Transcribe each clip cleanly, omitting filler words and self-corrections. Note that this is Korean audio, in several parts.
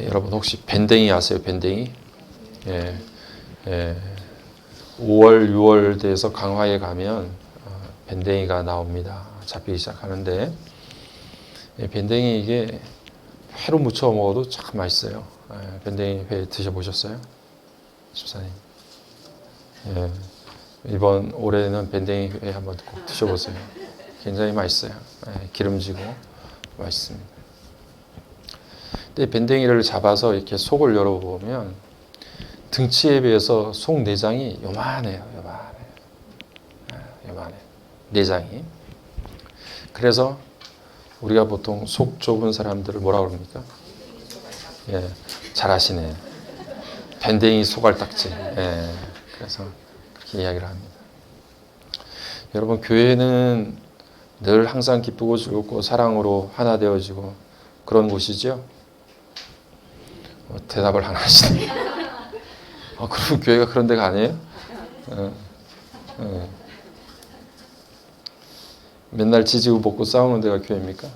여러분 혹시 밴댕이 아세요? 밴댕이? 예, 예, 5월, 6월 돼서 강화에 가면 밴댕이가 나옵니다. 잡히기 시작하는데 밴댕이 이게 회로 무쳐 먹어도 참 맛있어요. 밴댕이 회 드셔보셨어요? 집사님? 예, 이번 올해는 밴댕이 회 한번 꼭 드셔보세요. 굉장히 맛있어요. 기름지고 맛있습니다. 근데 밴댕이를 잡아서 이렇게 속을 열어보면 등치에 비해서 속 내장이 요만해요. 요만해. 내장이. 그래서 우리가 보통 속 좁은 사람들을 뭐라 그럽니까? 예, 잘하시네. 밴댕이 소갈딱지. 예, 그래서 그렇게 이야기를 합니다. 여러분, 교회는 늘 항상 기쁘고 즐겁고 사랑으로 하나 되어지고 그런 곳이죠? 대답을 안 하시네. 그럼 교회가 그런 데가 아니에요? 맨날 지지고 볶고 싸우는 데가 교회입니까?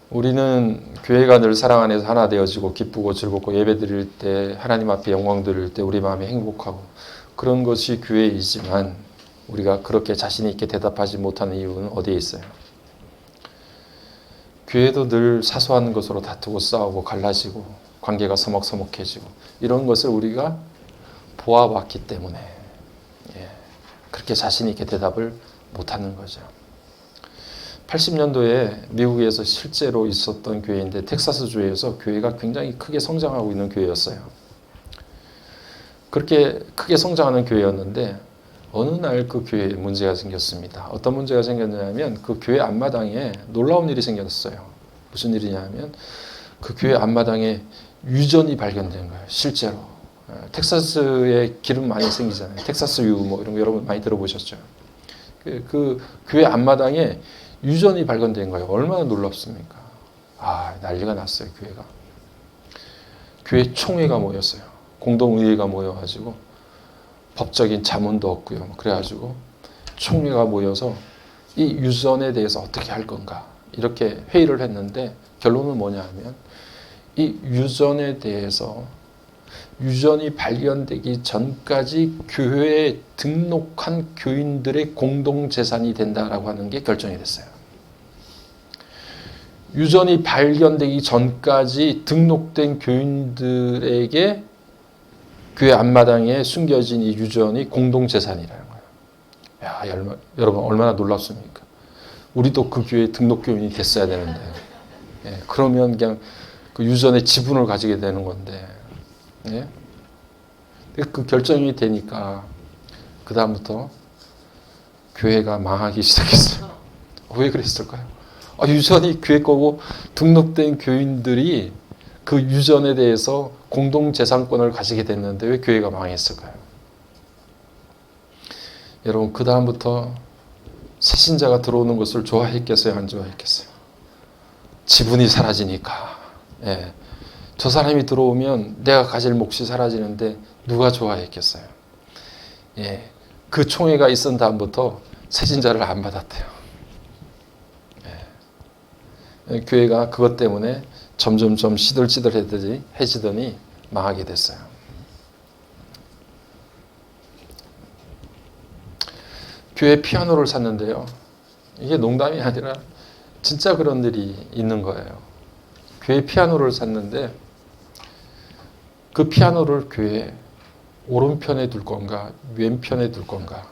우리는 교회가 늘 사랑 안에서 하나 되어지고 기쁘고 즐겁고 예배 드릴 때 하나님 앞에 영광 드릴 때 우리 마음이 행복하고 그런 것이 교회이지만 우리가 그렇게 자신 있게 대답하지 못하는 이유는 어디에 있어요? 교회도 늘 사소한 것으로 다투고 싸우고 갈라지고 관계가 서먹서먹해지고 이런 것을 우리가 보아왔기 때문에 그렇게 자신 있게 대답을 못하는 거죠. 80년도에 미국에서 실제로 있었던 교회인데 텍사스주에서 교회가 굉장히 크게 성장하고 있는 교회였어요. 그렇게 크게 성장하는 교회였는데 어느 날 그 교회에 문제가 생겼습니다. 어떤 문제가 생겼냐면 그 교회 앞마당에 놀라운 일이 생겼어요. 무슨 일이냐면 그 교회 앞마당에 유전이 발견된 거예요. 실제로. 텍사스에 기름 많이 생기잖아요. 텍사스유 뭐 이런 거 여러분 많이 들어보셨죠? 그 교회 앞마당에 유전이 발견된 거예요. 얼마나 놀랍습니까? 난리가 났어요, 교회가. 교회 총회가 모였어요. 공동의회가 모여가지고 법적인 자문도 없고요. 그래가지고 총회가 모여서 이 유전에 대해서 어떻게 할 건가 이렇게 회의를 했는데 결론은 뭐냐 하면 이 유전에 대해서 유전이 발견되기 전까지 교회에 등록한 교인들의 공동재산이 된다라고 하는 게 결정이 됐어요. 유전이 발견되기 전까지 등록된 교인들에게 교회 앞마당에 숨겨진 이 유전이 공동재산이라는 거예요. 여러분 얼마나 놀랍습니까? 우리도 그 교회에 등록 교인이 됐어야 되는데 그러면 그냥 그 유전의 지분을 가지게 되는 건데 그 결정이 되니까 그 다음부터 교회가 망하기 시작했어요. 왜 그랬을까요? 유전이 교회 거고 등록된 교인들이 그 유전에 대해서 공동재산권을 가지게 됐는데 왜 교회가 망했을까요? 여러분 그 다음부터 새신자가 들어오는 것을 좋아했겠어요? 안 좋아했겠어요? 지분이 사라지니까. 저 사람이 들어오면 내가 가질 몫이 사라지는데 누가 좋아했겠어요? 그 총회가 있은 다음부터 새신자를 안 받았대요. 교회가 그것 때문에 점점점 시들시들해지더니 망하게 됐어요. 교회 피아노를 샀는데요. 이게 농담이 아니라 진짜 그런 일이 있는 거예요. 교회 피아노를 샀는데 그 피아노를 교회 오른편에 둘 건가 왼편에 둘 건가.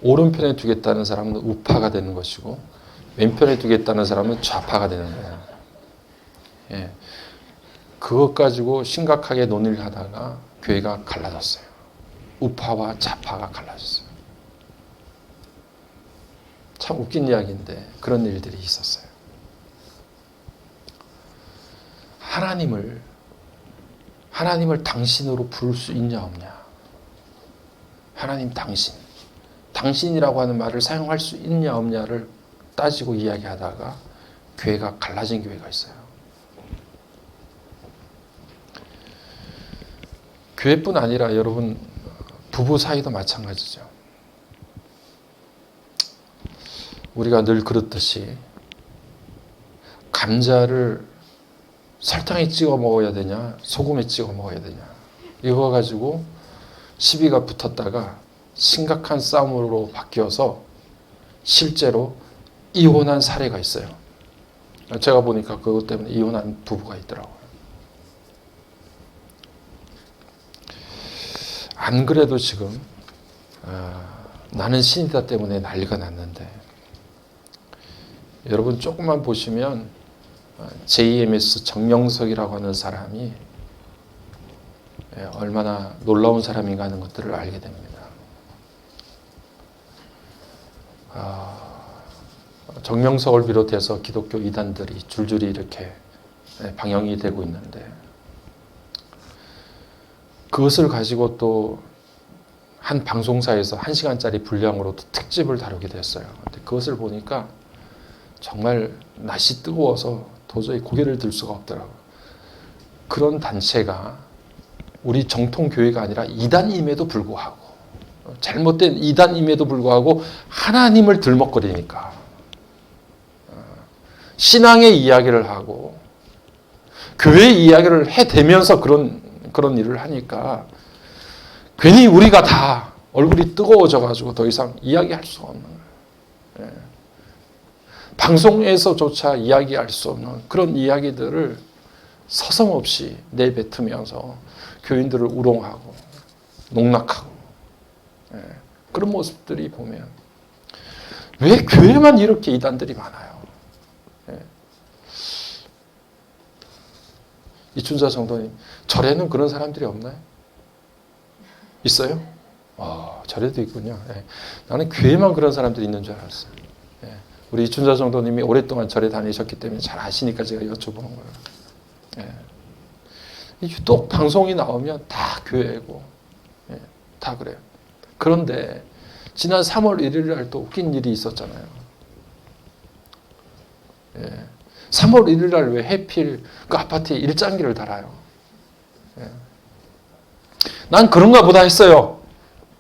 오른편에 두겠다는 사람은 우파가 되는 것이고 왼편에 두겠다는 사람은 좌파가 되는 거예요. 그것 가지고 심각하게 논의를 하다가 교회가 갈라졌어요. 우파와 좌파가 갈라졌어요. 참 웃긴 이야기인데 그런 일들이 있었어요. 하나님을 당신으로 부를 수 있냐 없냐. 하나님 당신이라고 하는 말을 사용할 수 있냐 없냐를 따지고 이야기하다가 교회가 갈라진 교회가 있어요. 교회뿐 아니라 여러분 부부 사이도 마찬가지죠. 우리가 늘 그렇듯이 감자를 설탕에 찍어 먹어야 되냐, 소금에 찍어 먹어야 되냐. 이거 가지고 시비가 붙었다가 심각한 싸움으로 바뀌어서 실제로 이혼한 사례가 있어요. 제가 보니까 그것 때문에 이혼한 부부가 있더라고요. 안 그래도 지금 나는 신이다 때문에 난리가 났는데, 여러분 조금만 보시면 JMS 정명석이라고 하는 사람이 얼마나 놀라운 사람인가 하는 것들을 알게 됩니다. 정명석을 비롯해서 기독교 이단들이 줄줄이 이렇게 방영이 되고 있는데, 그것을 가지고 또 한 방송사에서 1시간짜리 분량으로 특집을 다루게 됐어요. 근데 그것을 보니까 정말 낯이 뜨거워서 도저히 고개를 들 수가 없더라고요. 그런 단체가 우리 정통교회가 아니라 이단임에도 불구하고, 잘못된 이단임에도 불구하고 하나님을 들먹거리니까 신앙의 이야기를 하고 교회 이야기를 해대면서 그런 일을 하니까 괜히 우리가 다 얼굴이 뜨거워져가지고 더 이상 이야기할 수가 없는 거예요. 방송에서조차 이야기할 수 없는 그런 이야기들을 서슴없이 내뱉으면서 교인들을 우롱하고 농락하고, 그런 모습들이 보면 왜 교회만 이렇게 이단들이 많아요? 이춘자 성도님, 절에는 그런 사람들이 없나요? 있어요? 절에도 있군요. 나는 교회만 그런 사람들이 있는 줄 알았어요. 우리 이춘자 성도님이 오랫동안 절에 다니셨기 때문에 잘 아시니까 제가 여쭤보는 거예요. 유독 방송이 나오면 다 교회고, 다 그래요. 그런데 지난 3월 1일 날 또 웃긴 일이 있었잖아요. 3월 1일 날 왜 해필 그 아파트에 일장기를 달아요? 난 그런가 보다 했어요.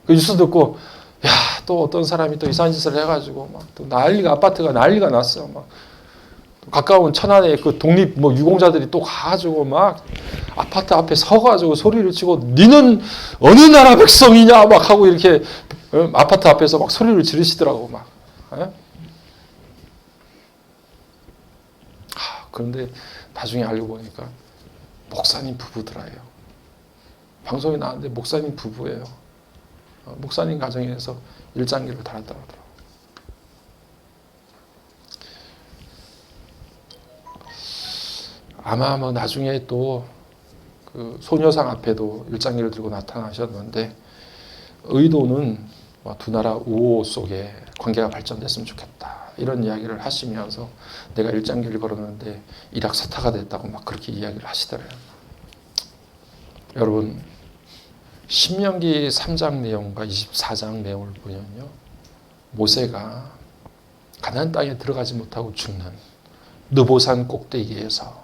그 뉴스 듣고, 야, 또 어떤 사람이 또 이상한 짓을 해가지고 막 또 아파트가 난리가 났어. 막 가까운 천안에 그 독립 유공자들이 또 가가지고 막 아파트 앞에 서가지고 소리를 치고, 니는 어느 나라 백성이냐 막 하고 이렇게 아파트 앞에서 막 소리를 지르시더라고 막. 그런데 나중에 알고 보니까 목사님 부부더라요. 방송에 나왔는데 목사님 부부예요. 목사님 가정에서 일장기를 달았다고 하더라고요. 아마 나중에 또 그 소녀상 앞에도 일장기를 들고 나타나셨는데, 의도는 두 나라 우호 속에 관계가 발전됐으면 좋겠다, 이런 이야기를 하시면서 내가 일장기를 걸었는데 일확사타가 됐다고 막 그렇게 이야기를 하시더래요. 여러분, 신명기 3장 내용과 24장 내용을 보면요, 모세가 가나안 땅에 들어가지 못하고 죽는 느보산 꼭대기에서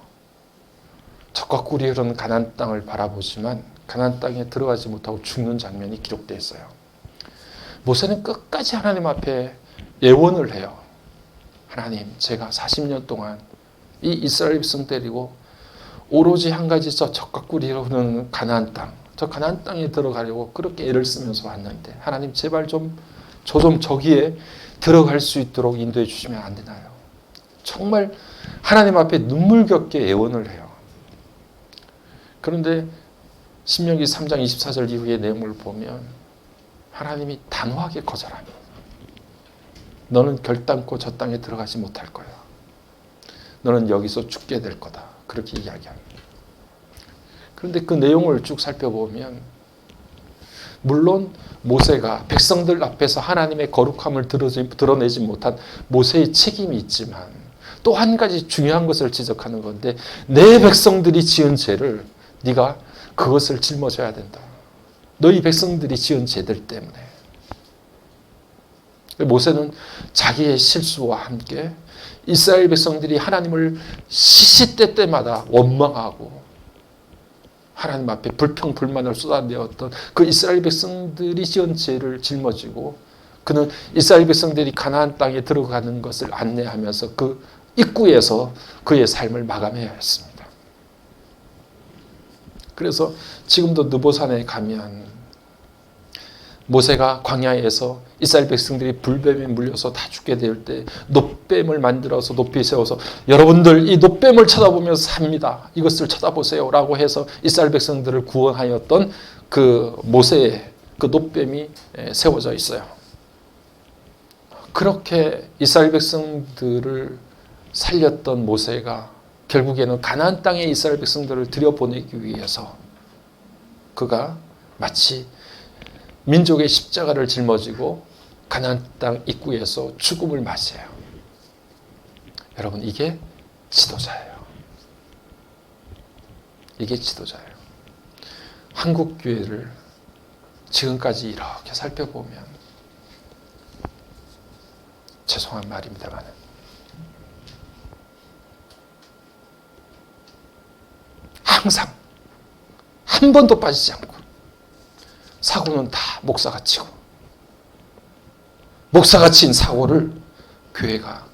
적과 꿀이 흐르는 가나안 땅을 바라보지만 가나안 땅에 들어가지 못하고 죽는 장면이 기록되어 있어요. 모세는 끝까지 하나님 앞에 예언을 해요. 하나님, 제가 40년 동안 이 이스라엘 백성 데리고 오로지 한 가지 저 적과 꿀이 흐르는 가나안 땅, 저 가나안 땅에 들어가려고 그렇게 애를 쓰면서 왔는데, 하나님 제발 저기에 들어갈 수 있도록 인도해 주시면 안 되나요? 정말 하나님 앞에 눈물겹게 애원을 해요. 그런데 신명기 3장 24절 이후의 내용을 보면 하나님이 단호하게 거절합니다. 너는 결단코 저 땅에 들어가지 못할 거야. 너는 여기서 죽게 될 거다. 그렇게 이야기합니다. 그런데 그 내용을 쭉 살펴보면, 물론 모세가 백성들 앞에서 하나님의 거룩함을 드러내지 못한 모세의 책임이 있지만, 또 한 가지 중요한 것을 지적하는 건데, 내 백성들이 지은 죄를 네가 그것을 짊어져야 된다. 너희 백성들이 지은 죄들 때문에. 모세는 자기의 실수와 함께 이스라엘 백성들이 하나님을 시시때때마다 원망하고 하나님 앞에 불평불만을 쏟아내었던 그 이스라엘 백성들이 지은 죄를 짊어지고, 그는 이스라엘 백성들이 가나안 땅에 들어가는 것을 안내하면서 그 입구에서 그의 삶을 마감해야 했습니다. 그래서 지금도 느보산에 가면 모세가 광야에서 이스라엘 백성들이 불뱀에 물려서 다 죽게 될 때 놋뱀을 만들어서 높이 세워서 여러분들 이 놋뱀을 쳐다보면서 삽니다. 이것을 쳐다보세요 라고 해서 이스라엘 백성들을 구원하였던 그 모세의 그 놋뱀이 세워져 있어요. 그렇게 이스라엘 백성들을 살렸던 모세가 결국에는 가나안 땅에 이스라엘 백성들을 들여보내기 위해서 그가 마치 민족의 십자가를 짊어지고 가나안 땅 입구에서 죽음을 맞이해요. 여러분, 이게 지도자예요. 이게 지도자예요. 한국 교회를 지금까지 이렇게 살펴보면 죄송한 말입니다만 항상 한 번도 빠지지 않고 사고는 다 목사가 치고 목사가 친 사고를 교회가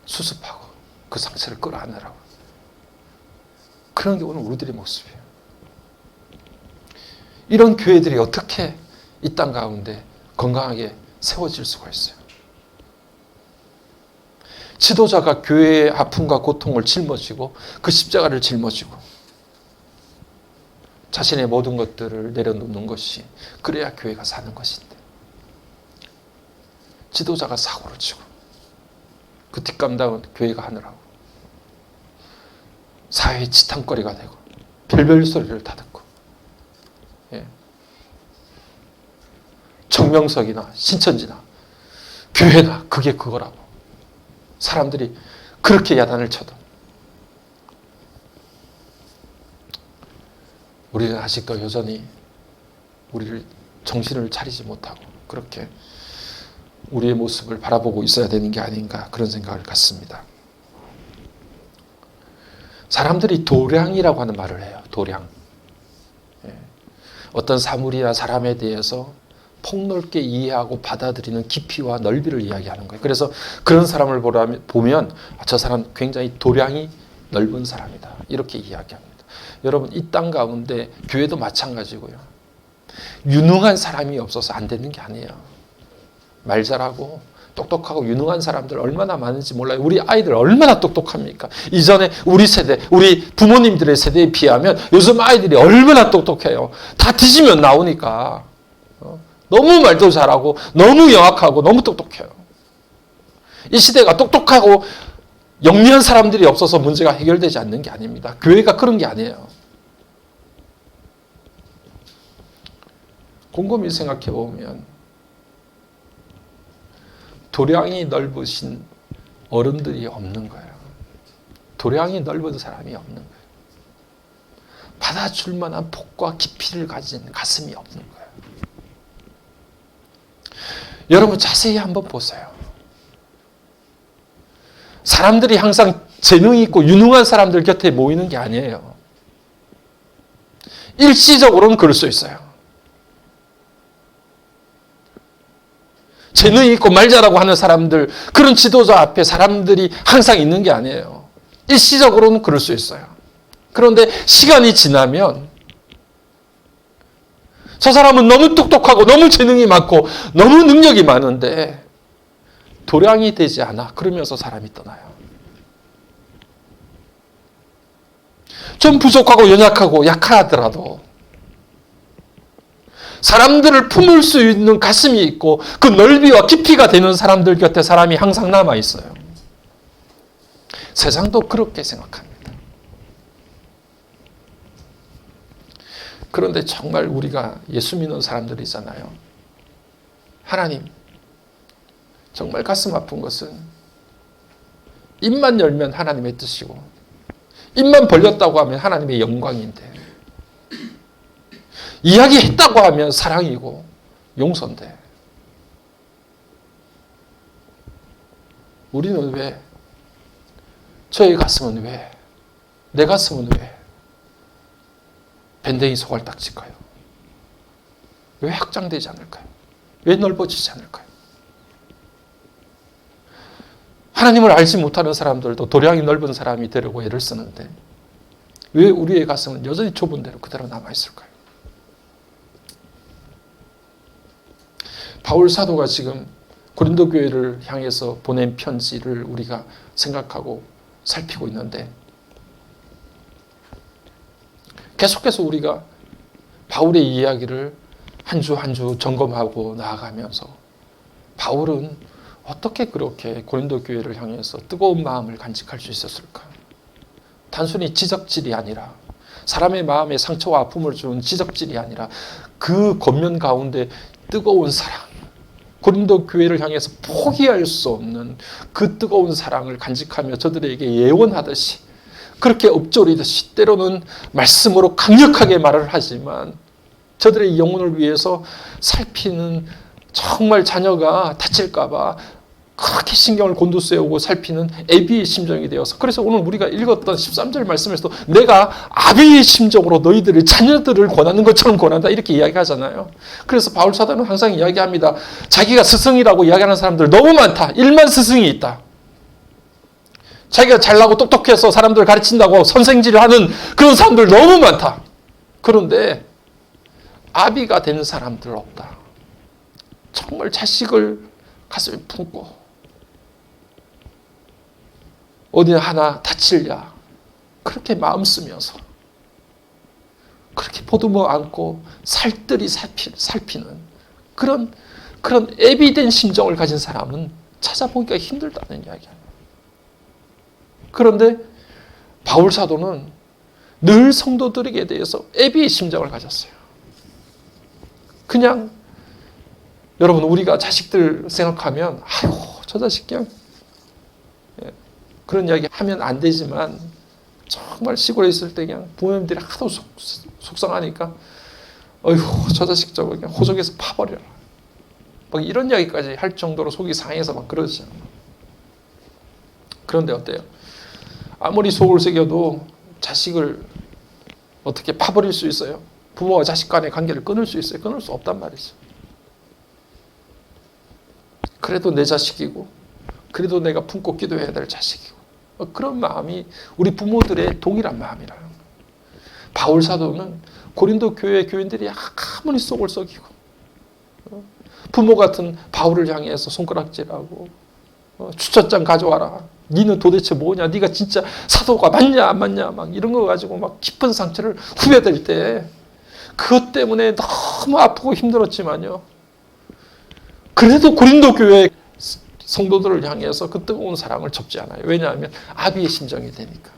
수습하고 그 상처를 끌어안으라고. 그런 게 오늘 우리들의 모습이에요. 이런 교회들이 어떻게 이 땅 가운데 건강하게 세워질 수가 있어요? 지도자가 교회의 아픔과 고통을 짊어지고 그 십자가를 짊어지고 자신의 모든 것들을 내려놓는 것이 그래야 교회가 사는 것인데 지도자가 사고를 치고 그 뒷감당은 교회가 하느라고 사회의 지탄거리가 되고 별별 소리를 다 듣고 정명석이나 신천지나 교회나 그게 그거라고 사람들이 그렇게 야단을 쳐도 우리는 아직도 여전히 우리를 정신을 차리지 못하고 그렇게 우리의 모습을 바라보고 있어야 되는 게 아닌가 그런 생각을 갖습니다. 사람들이 도량이라고 하는 말을 해요. 도량. 어떤 사물이나 사람에 대해서 폭넓게 이해하고 받아들이는 깊이와 넓이를 이야기하는 거예요. 그래서 그런 사람을 보면 저 사람 굉장히 도량이 넓은 사람이다. 이렇게 이야기합니다. 여러분, 이 땅 가운데 교회도 마찬가지고요. 유능한 사람이 없어서 안 되는 게 아니에요. 말 잘하고 똑똑하고 유능한 사람들 얼마나 많은지 몰라요. 우리 아이들 얼마나 똑똑합니까? 이전에 우리 세대, 우리 부모님들의 세대에 비하면 요즘 아이들이 얼마나 똑똑해요. 다 뒤지면 나오니까. 너무 말도 잘하고 너무 영악하고 너무 똑똑해요. 이 시대가 똑똑하고 영리한 사람들이 없어서 문제가 해결되지 않는 게 아닙니다. 교회가 그런 게 아니에요. 곰곰이 생각해 보면 도량이 넓으신 어른들이 없는 거예요. 도량이 넓은 사람이 없는 거예요. 받아줄 만한 폭과 깊이를 가진 가슴이 없는 거예요. 여러분 자세히 한번 보세요. 사람들이 항상 재능이 있고 유능한 사람들 곁에 모이는 게 아니에요. 일시적으로는 그럴 수 있어요. 재능이 있고 말 잘하고 하는 사람들, 그런 지도자 앞에 사람들이 항상 있는 게 아니에요. 일시적으로는 그럴 수 있어요. 그런데 시간이 지나면 저 사람은 너무 똑똑하고 너무 재능이 많고 너무 능력이 많은데 도량이 되지 않아. 그러면서 사람이 떠나요. 좀 부족하고 연약하고 약하더라도 사람들을 품을 수 있는 가슴이 있고 그 넓이와 깊이가 되는 사람들 곁에 사람이 항상 남아 있어요. 세상도 그렇게 생각합니다. 그런데 정말 우리가 예수 믿는 사람들이잖아요. 하나님, 정말 가슴 아픈 것은 입만 열면 하나님의 뜻이고 입만 벌렸다고 하면 하나님의 영광인데 이야기했다고 하면 사랑이고 용서인데 우리는 왜, 저의 가슴은 왜, 내 가슴은 왜 밴댕이 소갈딱질까요? 왜 확장되지 않을까요? 왜 넓어지지 않을까요? 하나님을 알지 못하는 사람들도 도량이 넓은 사람이 되려고 애를 쓰는데 왜 우리의 가슴은 여전히 좁은 대로 그대로 남아있을까요? 바울 사도가 지금 고린도 교회를 향해서 보낸 편지를 우리가 생각하고 살피고 있는데 계속해서 우리가 바울의 이야기를 한 주 한 주 점검하고 나아가면서 바울은 어떻게 그렇게 고린도 교회를 향해서 뜨거운 마음을 간직할 수 있었을까? 단순히 지적질이 아니라 사람의 마음에 상처와 아픔을 주는 지적질이 아니라 그 겉면 가운데 뜨거운 사랑, 고린도 교회를 향해서 포기할 수 없는 그 뜨거운 사랑을 간직하며 저들에게 예언하듯이 그렇게 읊조리듯이 때로는 말씀으로 강력하게 말을 하지만 저들의 영혼을 위해서 살피는 정말 자녀가 다칠까 봐 그렇게 신경을 곤두세우고 살피는 애비의 심정이 되어서 그래서 오늘 우리가 읽었던 13절 말씀에서도 내가 아비의 심정으로 너희들의 자녀들을 권하는 것처럼 권한다 이렇게 이야기하잖아요. 그래서 바울 사도는 항상 이야기합니다. 자기가 스승이라고 이야기하는 사람들 너무 많다. 1만 스승이 있다. 자기가 잘나고 똑똑해서 사람들을 가르친다고 선생질을 하는 그런 사람들 너무 많다. 그런데 아비가 된 사람들 없다. 정말 자식을 가슴에 품고 어디 하나 다칠랴 그렇게 마음 쓰면서 그렇게 보듬어 안고 살뜰히 살피는 그런 애비된 심정을 가진 사람은 찾아보기가 힘들다는 이야기야. 그런데 바울 사도는 늘 성도들에게 대해서 애비의 심정을 가졌어요. 그냥 여러분 우리가 자식들 생각하면 아이고 저 자식 그냥 그런 이야기 하면 안 되지만 정말 시골에 있을 때 그냥 부모님들이 하도 속상하니까 어이구 저 자식 저거 그냥 호적에서 파버려라 막 이런 이야기까지 할 정도로 속이 상해서 막 그러죠. 그런데 어때요? 아무리 속을 새겨도 자식을 어떻게 파버릴 수 있어요? 부모와 자식 간의 관계를 끊을 수 있어요? 끊을 수 없단 말이죠. 그래도 내 자식이고 그래도 내가 품고 기도해야 될 자식이고 그런 마음이 우리 부모들의 동일한 마음이라는 거예요. 바울 사도는 고린도 교회 교인들이 아무리 속을 썩이고 부모 같은 바울을 향해서 손가락질하고 추천장 가져와라. 니는 도대체 뭐냐? 네가 진짜 사도가 맞냐 안 맞냐? 막 이런 거 가지고 막 깊은 상처를 후벼댈 때 그것 때문에 너무 아프고 힘들었지만요. 그래도 고린도 교회 성도들을 향해서 그 뜨거운 사랑을 접지 않아요. 왜냐하면 아비의 심정이 되니까.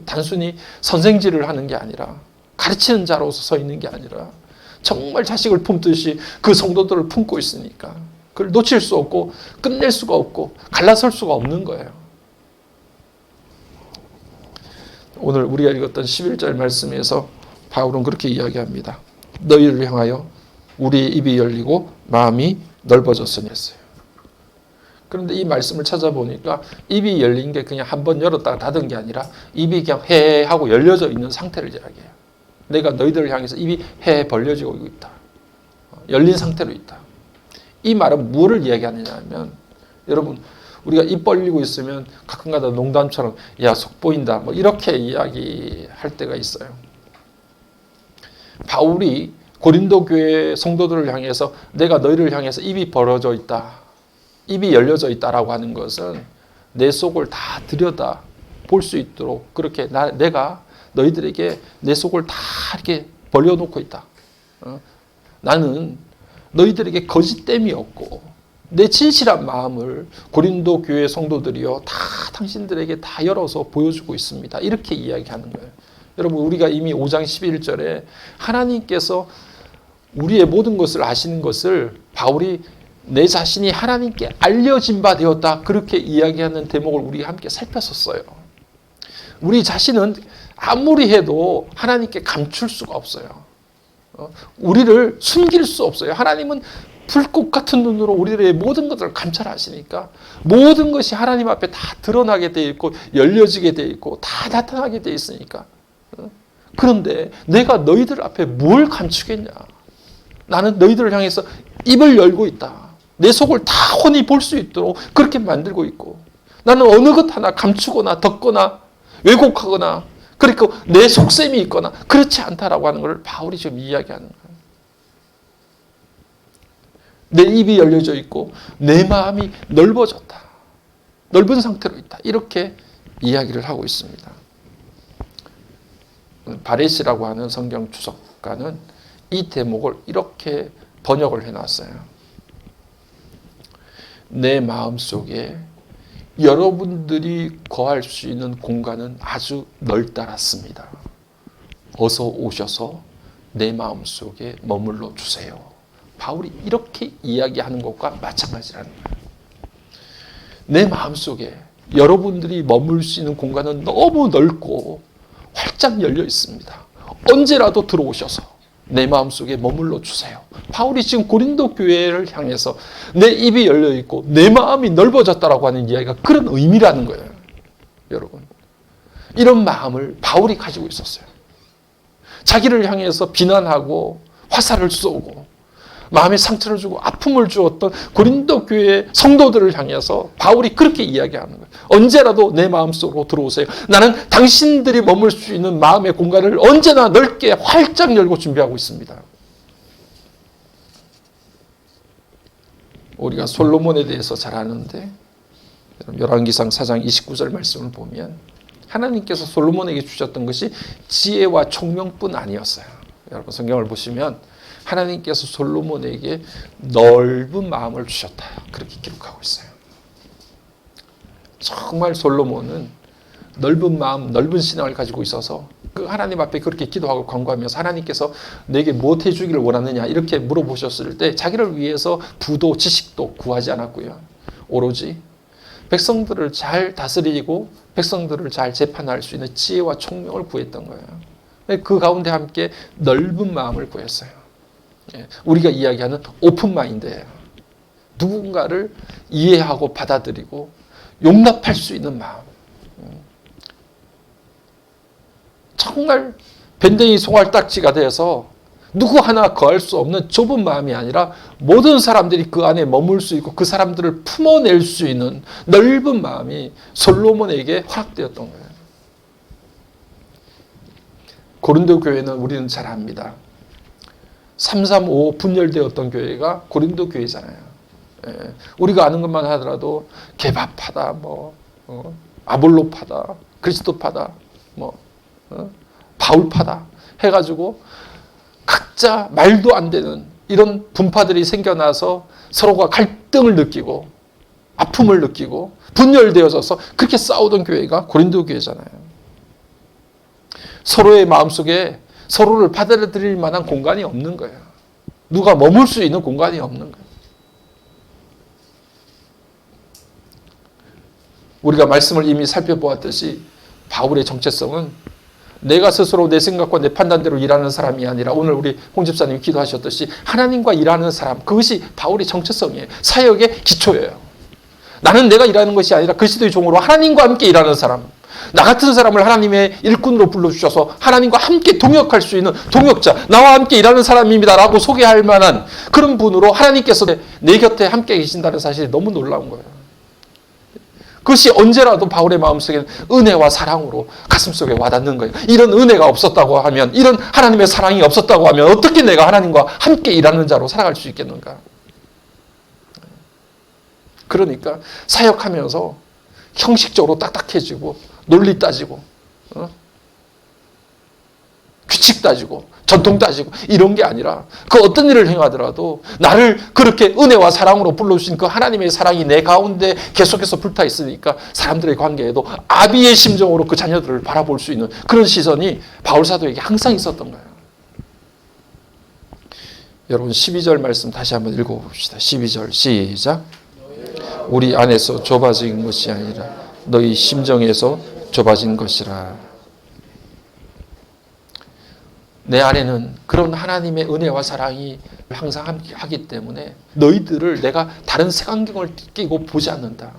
단순히 선생질을 하는 게 아니라 가르치는 자로서 서 있는 게 아니라 정말 자식을 품듯이 그 성도들을 품고 있으니까 그걸 놓칠 수 없고 끝낼 수가 없고 갈라설 수가 없는 거예요. 오늘 우리가 읽었던 11절 말씀에서 바울은 그렇게 이야기합니다. 너희를 향하여 우리의 입이 열리고 마음이 넓어졌으니 했어요. 그런데 이 말씀을 찾아보니까 입이 열린 게 그냥 한번 열었다가 닫은 게 아니라 입이 그냥 해 하고 열려져 있는 상태를 이야기해요. 내가 너희들을 향해서 입이 해 벌려지고 있다. 열린 상태로 있다. 이 말은 무엇을 이야기하느냐 하면 여러분 우리가 입 벌리고 있으면 가끔가다 농담처럼 야 속 보인다 뭐 이렇게 이야기할 때가 있어요. 바울이 고린도 교회 성도들을 향해서 내가 너희를 향해서 입이 벌어져 있다. 입이 열려져 있다라고 하는 것은 내 속을 다 들여다 볼 수 있도록 그렇게 내가 너희들에게 내 속을 다 이렇게 벌려놓고 있다. 나는 너희들에게 거짓됨이 없고 내 진실한 마음을 고린도 교회 성도들이요 다 당신들에게 다 열어서 보여주고 있습니다. 이렇게 이야기하는 거예요. 여러분 우리가 이미 5장 11절에 하나님께서 우리의 모든 것을 아시는 것을 바울이 내 자신이 하나님께 알려진 바 되었다 그렇게 이야기하는 대목을 우리가 함께 살폈었어요. 우리 자신은 아무리 해도 하나님께 감출 수가 없어요. 우리를 숨길 수 없어요. 하나님은 불꽃 같은 눈으로 우리들의 모든 것을 감찰하시니까 모든 것이 하나님 앞에 다 드러나게 돼 있고 열려지게 돼 있고 다 나타나게 돼 있으니까. 그런데 내가 너희들 앞에 뭘 감추겠냐? 나는 너희들을 향해서 입을 열고 있다. 내 속을 다 훤히 볼 수 있도록 그렇게 만들고 있고 나는 어느 것 하나 감추거나 덮거나 왜곡하거나 그리고 내 속셈이 있거나 그렇지 않다라고 하는 것을 바울이 지금 이야기하는 거예요. 내 입이 열려져 있고 내 마음이 넓어졌다. 넓은 상태로 있다. 이렇게 이야기를 하고 있습니다. 바레시라고 하는 성경 주석가는 이 대목을 이렇게 번역을 해놨어요. 내 마음속에 여러분들이 거할 수 있는 공간은 아주 넓다랐습니다. 어서 오셔서 내 마음속에 머물러 주세요. 바울이 이렇게 이야기하는 것과 마찬가지라는 거예요. 내 마음속에 여러분들이 머물 수 있는 공간은 너무 넓고 활짝 열려 있습니다. 언제라도 들어오셔서 내 마음속에 머물러 주세요. 바울이 지금 고린도 교회를 향해서 내 입이 열려 있고 내 마음이 넓어졌다라고 하는 이야기가 그런 의미라는 거예요. 여러분, 이런 마음을 바울이 가지고 있었어요. 자기를 향해서 비난하고 화살을 쏘고 마음에 상처를 주고 아픔을 주었던 고린도 교회의 성도들을 향해서 바울이 그렇게 이야기하는 거예요. 언제라도 내 마음속으로 들어오세요. 나는 당신들이 머물 수 있는 마음의 공간을 언제나 넓게 활짝 열고 준비하고 있습니다. 우리가 솔로몬에 대해서 잘 아는데 열왕기상 4장 29절 말씀을 보면 하나님께서 솔로몬에게 주셨던 것이 지혜와 총명뿐 아니었어요. 여러분 성경을 보시면 하나님께서 솔로몬에게 넓은 마음을 주셨다. 그렇게 기록하고 있어요. 정말 솔로몬은 넓은 마음, 넓은 신앙을 가지고 있어서 그 하나님 앞에 그렇게 기도하고 간구하면서 하나님께서 내게 무엇 해주기를 원하느냐 이렇게 물어보셨을 때 자기를 위해서 부도, 지식도 구하지 않았고요. 오로지 백성들을 잘 다스리고 백성들을 잘 재판할 수 있는 지혜와 총명을 구했던 거예요. 그 가운데 함께 넓은 마음을 구했어요. 우리가 이야기하는 오픈 마인드예요. 누군가를 이해하고 받아들이고 용납할 수 있는 마음. 정말 밴댕이 송알딱지가 돼서 누구 하나 거할 수 없는 좁은 마음이 아니라 모든 사람들이 그 안에 머물 수 있고 그 사람들을 품어낼 수 있는 넓은 마음이 솔로몬에게 허락되었던 거예요. 고린도 교회는 우리는 잘 압니다. 335 분열되었던 교회가 고린도 교회잖아요. 우리가 아는 것만 하더라도 개바파다, 아볼로파다, 그리스도파다, 바울파다 해가지고 각자 말도 안 되는 이런 분파들이 생겨나서 서로가 갈등을 느끼고 아픔을 느끼고 분열되어져서 그렇게 싸우던 교회가 고린도 교회잖아요. 서로의 마음속에 서로를 받아들일 만한 공간이 없는 거예요. 누가 머물 수 있는 공간이 없는 거예요. 우리가 말씀을 이미 살펴보았듯이 바울의 정체성은 내가 스스로 내 생각과 내 판단대로 일하는 사람이 아니라 오늘 우리 홍 집사님이 기도하셨듯이 하나님과 일하는 사람, 그것이 바울의 정체성이에요. 사역의 기초예요. 나는 내가 일하는 것이 아니라 그리스도의 종으로 하나님과 함께 일하는 사람, 나 같은 사람을 하나님의 일꾼으로 불러주셔서 하나님과 함께 동역할 수 있는 동역자, 나와 함께 일하는 사람입니다 라고 소개할 만한 그런 분으로 하나님께서 내 곁에 함께 계신다는 사실이 너무 놀라운 거예요. 그것이 언제라도 바울의 마음속에는 은혜와 사랑으로 가슴속에 와닿는 거예요. 이런 은혜가 없었다고 하면, 이런 하나님의 사랑이 없었다고 하면 어떻게 내가 하나님과 함께 일하는 자로 살아갈 수 있겠는가. 그러니까 사역하면서 형식적으로 딱딱해지고 논리 따지고 규칙 따지고 전통 따지고 이런 게 아니라 그 어떤 일을 행하더라도 나를 그렇게 은혜와 사랑으로 불러주신 그 하나님의 사랑이 내 가운데 계속해서 불타 있으니까 사람들의 관계에도 아비의 심정으로 그 자녀들을 바라볼 수 있는 그런 시선이 바울 사도에게 항상 있었던 거예요. 여러분 12절 말씀 다시 한번 읽어봅시다. 12절 시작. 우리 안에서 좁아진 것이 아니라 너희 심정에서 좁아진 것이라. 내 안에는 그런 하나님의 은혜와 사랑이 항상 함께하기 때문에 너희들을 내가 다른 색안경을 끼고 보지 않는다.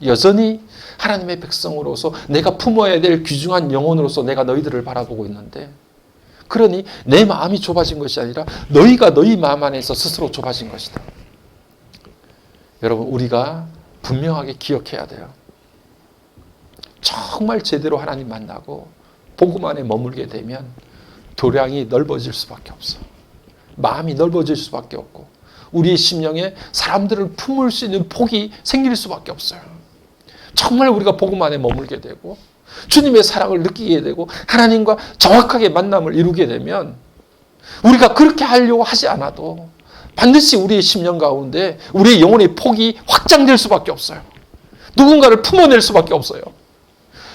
여전히 하나님의 백성으로서 내가 품어야 될 귀중한 영혼으로서 내가 너희들을 바라보고 있는데, 그러니 내 마음이 좁아진 것이 아니라 너희가 너희 마음 안에서 스스로 좁아진 것이다. 여러분, 우리가 분명하게 기억해야 돼요. 정말 제대로 하나님 만나고 복음 안에 머물게 되면 도량이 넓어질 수밖에 없어. 마음이 넓어질 수밖에 없고 우리의 심령에 사람들을 품을 수 있는 폭이 생길 수밖에 없어요. 정말 우리가 복음 안에 머물게 되고 주님의 사랑을 느끼게 되고 하나님과 정확하게 만남을 이루게 되면 우리가 그렇게 하려고 하지 않아도 반드시 우리의 심령 가운데 우리의 영혼의 폭이 확장될 수밖에 없어요. 누군가를 품어낼 수밖에 없어요.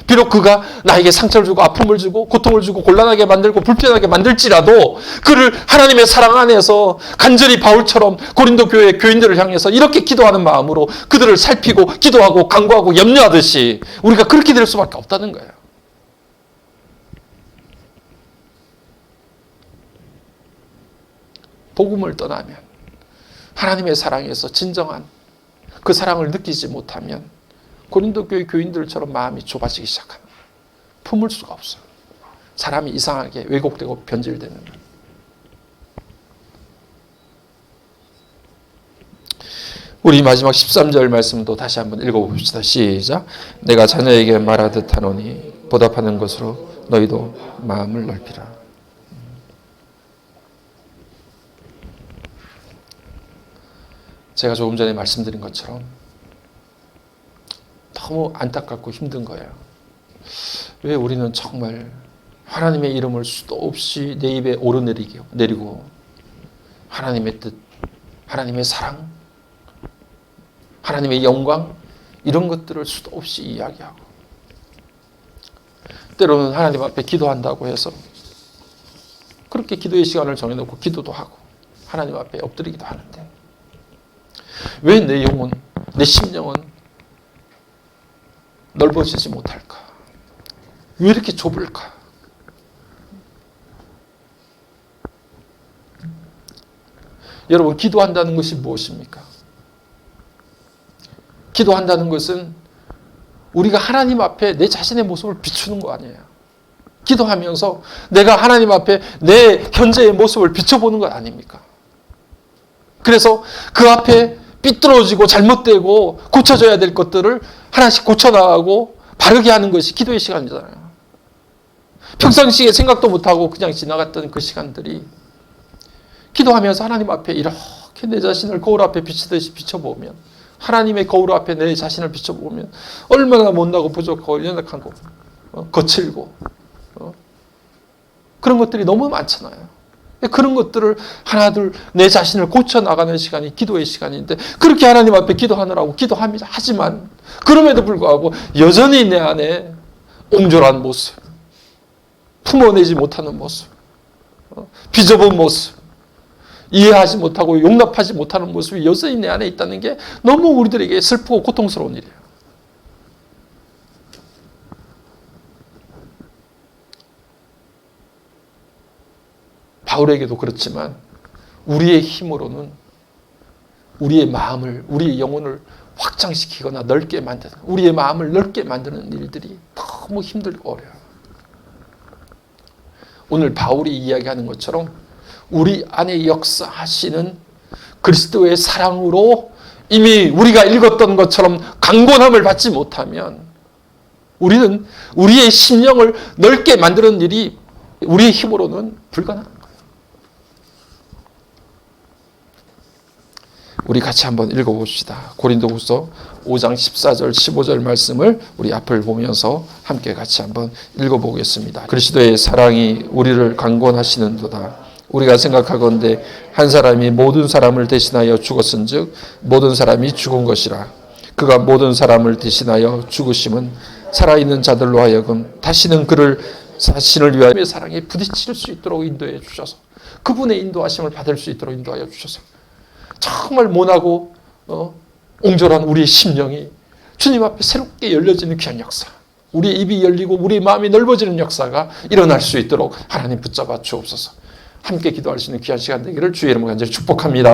비록 그가 나에게 상처를 주고 아픔을 주고 고통을 주고 곤란하게 만들고 불편하게 만들지라도 그를 하나님의 사랑 안에서 간절히 바울처럼 고린도 교회 교인들을 향해서 이렇게 기도하는 마음으로 그들을 살피고 기도하고 간구하고 염려하듯이 우리가 그렇게 될 수밖에 없다는 거예요. 복음을 떠나면 하나님의 사랑에서 진정한 그 사랑을 느끼지 못하면 고린도 교회 교인들처럼 마음이 좁아지기 시작합니다. 품을 수가 없어요. 사람이 이상하게 왜곡되고 변질되는 거예요. 우리 마지막 13절 말씀도 다시 한번 읽어봅시다. 시작. 내가 자녀에게 말하듯 하노니 보답하는 것으로 너희도 마음을 넓히라. 제가 조금 전에 말씀드린 것처럼 너무 안타깝고 힘든 거예요. 왜 우리는 정말 하나님의 이름을 수도 없이 내 입에 오르내리고 하나님의 뜻, 하나님의 사랑, 하나님의 영광 이런 것들을 수도 없이 이야기하고 때로는 하나님 앞에 기도한다고 해서 그렇게 기도의 시간을 정해놓고 기도도 하고 하나님 앞에 엎드리기도 하는데 왜 내 영혼, 내 심령은 넓어지지 못할까? 왜 이렇게 좁을까? 여러분, 기도한다는 것이 무엇입니까? 기도한다는 것은 우리가 하나님 앞에 내 자신의 모습을 비추는 거 아니에요. 기도하면서 내가 하나님 앞에 내 현재의 모습을 비춰보는 것 아닙니까? 그래서 그 앞에 삐뚤어지고 잘못되고 고쳐져야 될 것들을 하나씩 고쳐나가고 바르게 하는 것이 기도의 시간이잖아요. 평상시에 생각도 못하고 그냥 지나갔던 그 시간들이 기도하면서 하나님 앞에 이렇게 내 자신을 거울 앞에 비치듯이 비춰보면 하나님의 거울 앞에 내 자신을 비춰보면 얼마나 못나고 부족하고 연약하고 거칠고 그런 것들이 너무 많잖아요. 그런 것들을 하나둘 내 자신을 고쳐나가는 시간이 기도의 시간인데 그렇게 하나님 앞에 기도하느라고 기도합니다. 하지만 그럼에도 불구하고 여전히 내 안에 옹졸한 모습, 품어내지 못하는 모습, 비좁은 모습, 이해하지 못하고 용납하지 못하는 모습이 여전히 내 안에 있다는 게 너무 우리들에게 슬프고 고통스러운 일이에요. 바울에게도 그렇지만 우리의 힘으로는 우리의 마음을, 우리의 영혼을 확장시키거나 넓게 만드는, 우리의 마음을 넓게 만드는 일들이 너무 힘들고 어려워요. 오늘 바울이 이야기하는 것처럼 우리 안에 역사하시는 그리스도의 사랑으로 이미 우리가 읽었던 것처럼 강권함을 받지 못하면 우리는 우리의 심령을 넓게 만드는 일이 우리의 힘으로는 불가능한 거예요. 우리 같이 한번 읽어봅시다. 고린도후서 5장 14절 15절 말씀을 우리 앞을 보면서 함께 같이 한번 읽어보겠습니다. 그리스도의 사랑이 우리를 강권하시는도다. 우리가 생각하건대 한 사람이 모든 사람을 대신하여 죽었은즉 모든 사람이 죽은 것이라. 그가 모든 사람을 대신하여 죽으심은 살아있는 자들로 하여금 다시는 그를 자신을 위하여 사랑에 부딪힐 수 있도록 인도해 주셔서 그분의 인도하심을 받을 수 있도록 인도하여 주셔서 정말 모나고 옹졸한 우리의 심령이 주님 앞에 새롭게 열려지는 귀한 역사, 우리의 입이 열리고 우리의 마음이 넓어지는 역사가 일어날 수 있도록 하나님 붙잡아 주옵소서. 함께 기도할 수 있는 귀한 시간 되기를 주의 이름으로 간절히 축복합니다.